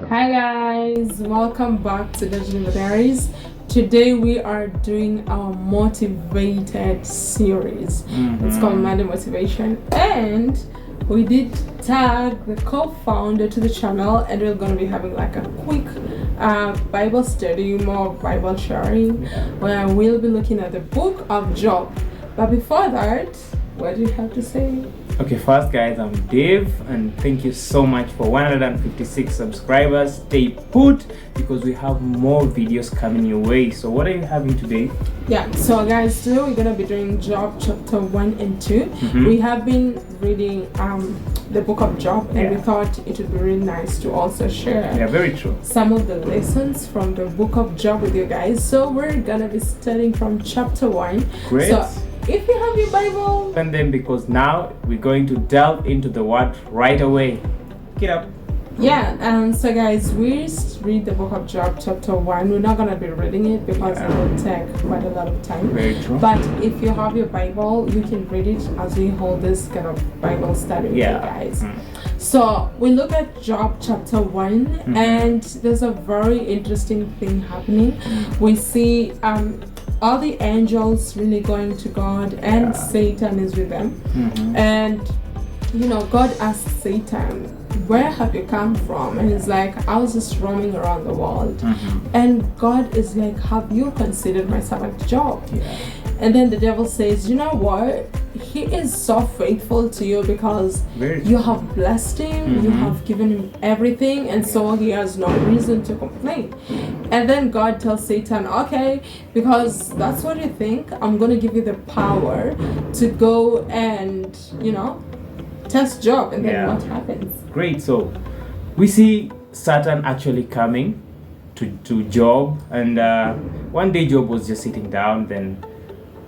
Hi guys, welcome back to the Geneva Diaries. Today we are doing our motivated series. It's called Monday Motivation, and we did tag the co-founder to the channel, and we're going to be having like a quick Bible study, more Bible sharing, where we'll be looking at the book of Job. But before that, what do you have to say? Okay, first guys, I'm Dave, and thank you so much for 156 subscribers. Stay put because we have more videos coming your way. So what are you having today? Yeah, so guys, today we're gonna be doing Job chapter 1 and 2. We have been reading the book of Job, and we thought it would be really nice to also share Very true. some of the lessons from the book of Job with you guys. So we're gonna be studying from chapter 1. Great. So if you have your Bible, And then because now we're going to delve into the word right away. Get up. so guys, we read the book of Job chapter 1. We're not gonna be reading it because it will take quite a lot of time. Very true. But if you have your Bible, you can read it as we hold this kind of Bible study with you guys. So we look at Job chapter 1, and there's a very interesting thing happening. We see all the angels really going to God, and Satan is with them. And God asks Satan, where have you come from? And he's like, I was just roaming around the world. And God is like, have you considered my servant Job? And then the devil says, you know what? He is so faithful to you because you have blessed him, you have given him everything, and so he has no reason to complain. And then God tells Satan, okay, because that's what you think, I'm going to give you the power to go and, test Job. And then what happens? Great. So we see Satan actually coming to Job, and one day Job was just sitting down. Then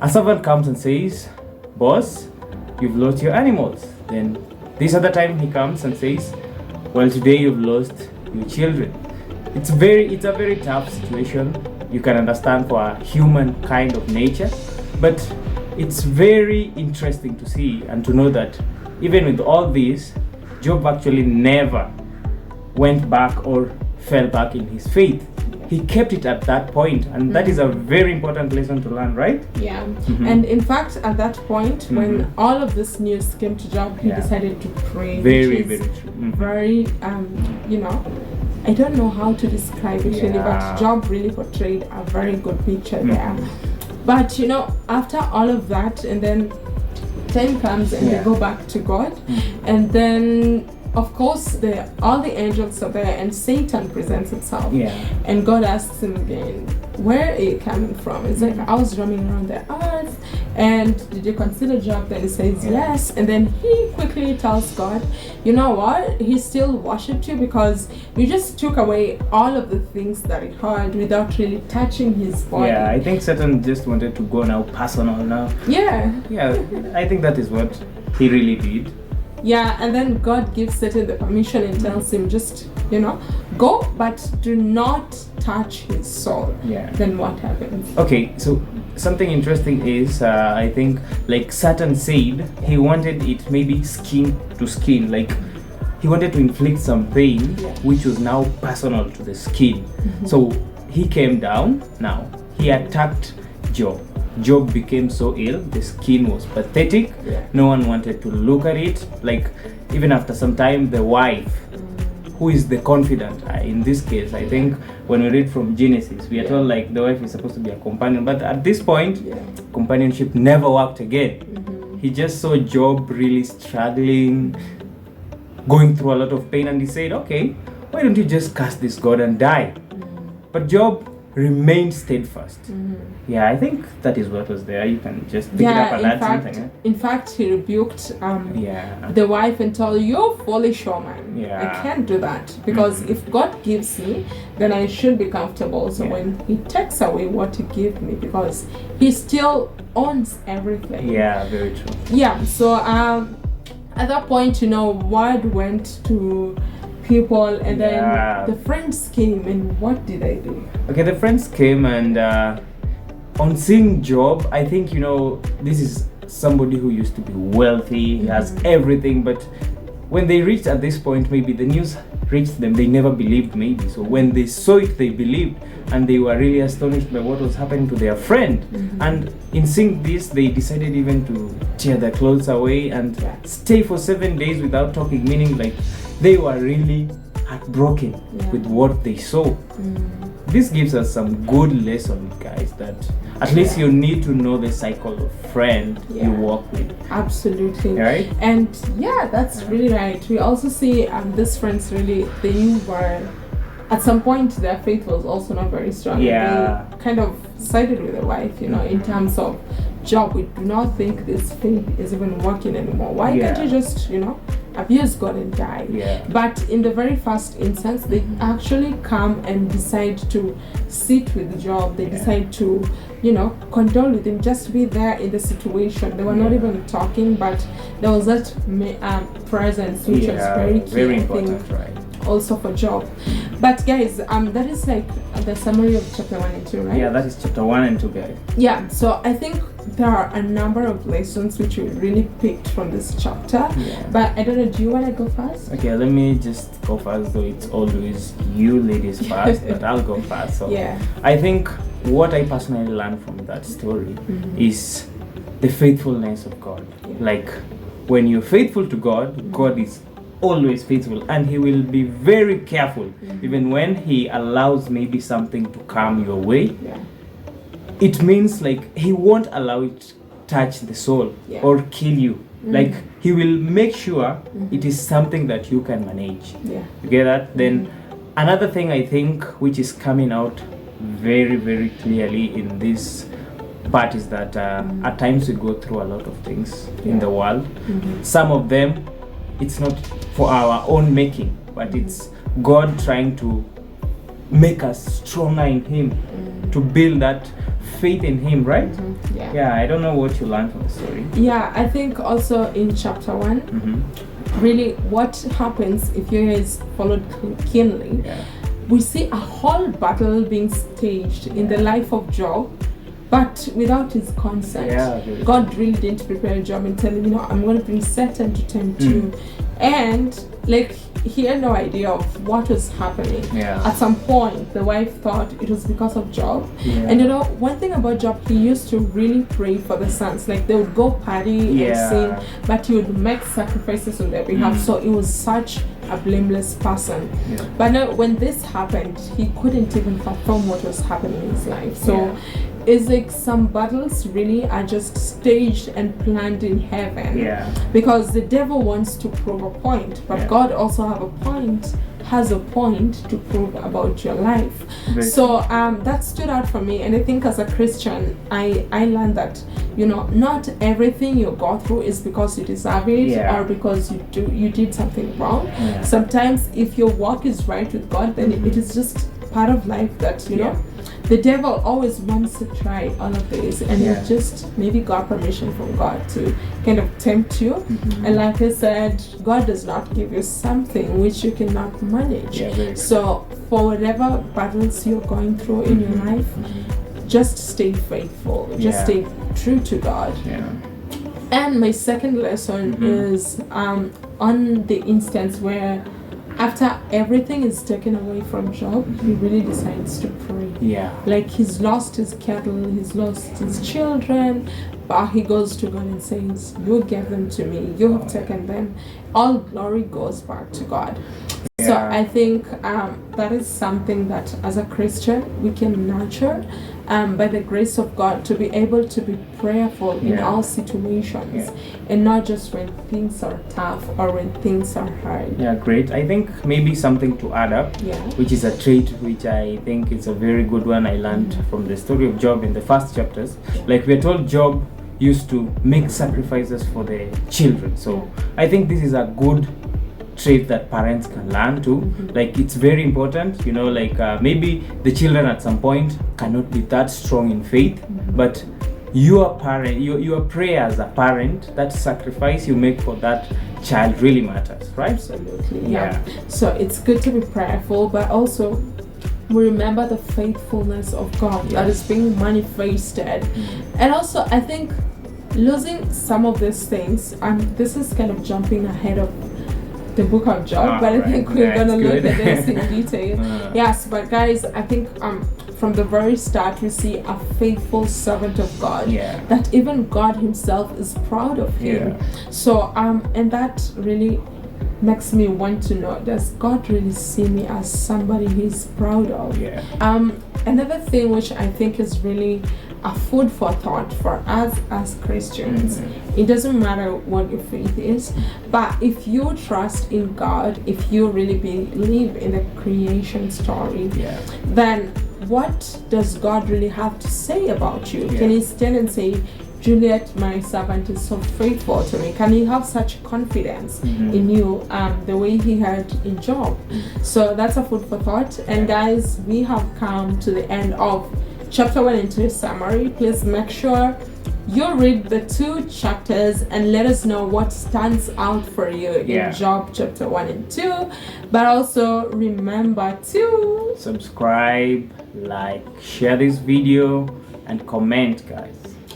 a servant comes and says, boss, you've lost your animals. Then this other time he comes and says, well, today you've lost your children. It's a very tough situation. You can understand for a human kind of nature, but it's very interesting to see and to know that even with all this, Job actually never went back or fell back in his faith. He kept it at that point, and that is a very important lesson to learn, right? And in fact, at that point, when all of this news came to Job, he decided to pray. Very true. Very, I don't know how to describe it really, but Job really portrayed a very good picture there. But after all of that, and then time comes and they go back to God, and then of course all the angels are there, and Satan presents himself, and God asks him again, where are you coming from? It's like, I was roaming around the earth, and did you consider Job? Then he says yes, and then he quickly tells God, you know what, he still worshipped you because you just took away all of the things that he heard without really touching his body. I think Satan just wanted to go now personal now. I think that is what he really did. And then God gives Satan the permission and tells him, just go, but do not touch his soul. Then what happens? Okay, so something interesting is I think like Satan said he wanted it maybe skin to skin, like he wanted to inflict some pain which was now personal to the skin. So he came down, now he attacked Job. Job became so ill, the skin was pathetic, no one wanted to look at it. Like even after some time, the wife, who is the confidant in this case, I think when we read from Genesis, we are told like the wife is supposed to be a companion, but at this point companionship never worked again. He just saw Job really struggling, going through a lot of pain, and he said, okay, why don't you just curse this God and die? But Job remained steadfast. I think that is what was there. You can just pick it up and add something. In fact, he rebuked the wife and told, you're foolish woman. I can't do that, because if God gives me, then I should be comfortable. So when he takes away what he gave me, because he still owns everything. Very true. So at that point, word went to people, and then the friends came, and what did they do? Okay, the friends came, and on seeing Job, I think this is somebody who used to be wealthy, he has everything, but when they reached at this point, maybe the news reached them, they never believed maybe. So when they saw it, they believed, and they were really astonished by what was happening to their friend. And in seeing this, they decided even to tear their clothes away and stay for 7 days without talking, meaning like they were really heartbroken with what they saw. This gives us some good lesson, guys, that at least you need to know the cycle of friend you work with. Absolutely. Right? And that's really right. We also see these friends really, they were, at some point their faith was also not very strong. Yeah. They kind of sided with the wife, in terms of job. We do not think this faith is even working anymore. Why can't you just, abuse God and die? But in the very first instance, they actually come and decide to sit with Job. They decide to, condole with him, just be there in the situation. They were not even talking, but there was that presence, which was very key, very important, right? Also for Job. But guys, that is like the summary of chapter 1 and 2, right? Yeah, that is chapter 1 and 2, guys. Yeah, so I think there are a number of lessons which we really picked from this chapter. But I don't know, do you want to go first? Okay, let me just go first, though it's always you ladies first, but I'll go first. So I think what I personally learned from that story is the faithfulness of God. Like, when you're faithful to God, God is always faithful, and he will be very careful even when he allows maybe something to come your way. It means like he won't allow it to touch the soul or kill you. Like, he will make sure it is something that you can manage. You get that? Then another thing I think which is coming out very, very clearly in this part is that at times we go through a lot of things in the world. Some of them, it's not for our own making, but it's God trying to make us stronger in him, to build that faith in him, right? I don't know what you learned from the story. I think also in chapter 1, really what happens, if you guys followed keenly, we see a whole battle being staged in the life of Job, but without his consent. God really didn't prepare Job and tell him, I'm going to bring Satan to tempt you. And like, he had no idea of what was happening. At some point, the wife thought it was because of Job. And one thing about Job, he used to really pray for the sons. Like, they would go party and sing, but he would make sacrifices on their behalf. So it was such a blameless person. But now, when this happened, he couldn't even perform what was happening in his life. So it's like some battles really are just staged and planned in heaven, because the devil wants to prove a point, but God also has a point to prove about your life. So that stood out for me, and I think as a Christian, I learned that not everything you go through is because you deserve it or because you did something wrong. Sometimes if your walk is right with God, then it is just part of life that the devil always wants to try all of this, and you just maybe got permission from God to kind of tempt you. And like I said, God does not give you something which you cannot manage. So for whatever battles you're going through in your life, just stay faithful, just stay true to God. And my second lesson is on the instance where after everything is taken away from Job, he really decides to pray. Like, he's lost his cattle, he's lost his children, but he goes to God and says, you gave them to me, you have taken them. All glory goes back to God. So I think that is something that as a Christian we can nurture by the grace of God, to be able to be prayerful in all situations, and not just when things are tough or when things are hard. Great. I think maybe something to add up, which is a trait which I think is a very good one I learned from the story of Job in the first chapters. Like, we're told Job used to make sacrifices for the children. So I think this is a good trait that parents can learn too. Like, it's very important, like maybe the children at some point cannot be that strong in faith, but your prayer as a parent, that sacrifice you make for that child really matters, right? Absolutely. So it's good to be prayerful, but also we remember the faithfulness of God that is being manifested. And also I think losing some of these things, this is kind of jumping ahead of the book of Job, but I think we're gonna look at this in detail. Yes, but guys, I think from the very start we see a faithful servant of God, that even God himself is proud of him. So and that really makes me want to know, does God really see me as somebody he's proud of? Another thing which I think is really a food for thought for us as Christians, it doesn't matter what your faith is, but if you trust in God, if you really believe in the creation story, then what does God really have to say about you? Can he stand and say, Juliet, my servant, is so faithful to me? Can he have such confidence in you the way he had in Job? So that's a food for thought. And guys, we have come to the end of chapter 1 and 2 summary. Please make sure you read the 2 chapters and let us know what stands out for you in Job chapter 1 and 2. But also remember to subscribe, like, share this video, and comment, guys.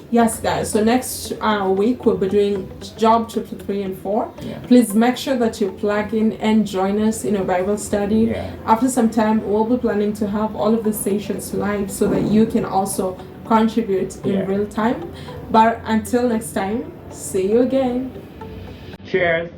Yes, guys. So next week we'll be doing Job chapter 3 and 4. Please make sure that you plug in and join us in a Bible study. After some time, we'll be planning to have all of the sessions live so that you can also contribute in real time. But until next time, see you again. Cheers.